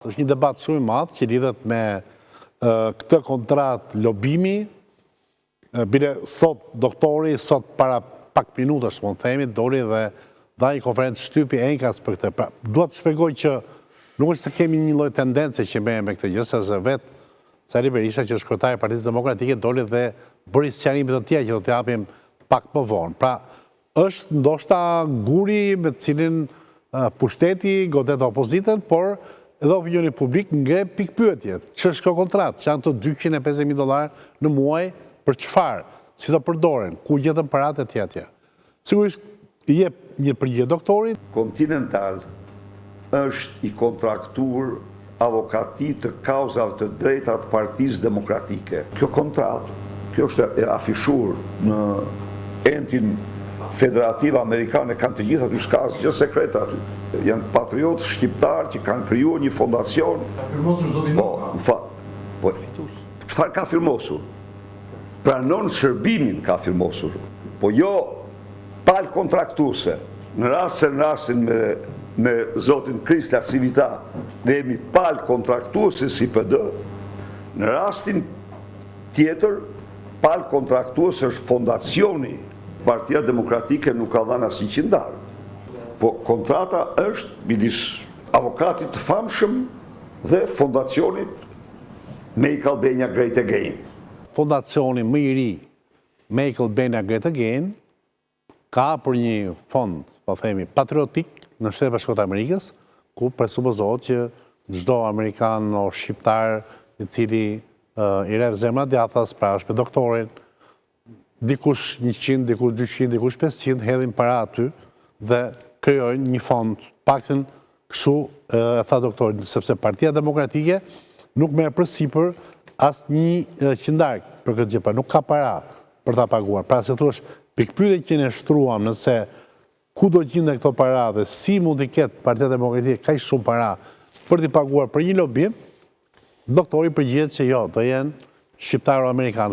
Është një debat shumë i madh që lidhet me këtë kontratë lobimi. Bile sot doktori, sot para pak minutash, mund themi, doli dhe dha një konferencë shtypi enkas për këtë. Pra, dua të shpjegoj që nuk është se kemi një lloj tendence që me këtë gjë, se vetë Sali Berisha, që është kryetari i Partisë Demokratike, doli dhe bëri sqarime të tjera që do t'i japim pak më vonë. Pra, është ndoshta guri me të cilin pushteti godet opozitën, por edhe opinioni publik ngre pikpyetje. Ç'është kjo kontratë? Që janë të $250,000 në muaj për çfarë? Si do përdoren? Ku gjetën paratë e tjera? Sigurisht i jep një përgjigje doktorit. Continental është i kontraktuar avokati të kauzave të drejta të Partisë Demokratike. Kjo kontratë, kjo është e afishuar në entin Federativ Amerikane, kanë të gjitha aty, s'ka asgjë sekret aty. Janë patriotë shqiptarë që kanë krijuar një fondacion. Ka firmosur zotin Luka. Po, çfarë ka firmosur? Pranon shërbimin ka firmosur. Po jo palë kontraktuese. Në rastin me zotin Krista Sivita, ne jemi palë kontraktuese si PD. Në rastin tjetër, palë kontraktuese është fondacioni. Partia Demokratike nuk ka dhënë asnjë qindar. Po kontrata është midis avokatit të famshëm dhe fondacionit Make Albania Great Again. Fondacioni më i ri Make Albania Great Again ka për një fond, po themi, patriotik në Shtetet Bashkuara të Amerikës, ku presupozohet që çdo amerikan o shqiptar i cili i rreth zemra djathtas, pra është me doktorin, dikush 100, dikush 200, dikush 500, hedhin para aty dhe krijojnë një fond, paktën kështu e tha doktori, sepse Partia Demokratike nuk merr përsipër asnjë qindar për këtë gjë, nuk ka para për ta paguar. Pra se thuash, pikpyetja që ne shtruam nëse ku do gjenden këto para dhe si mund të ketë Partia Demokratike kaq shumë para për t'i paguar për një lobim, doktori përgjigjet se jo, do jenë shqiptar-amerikan.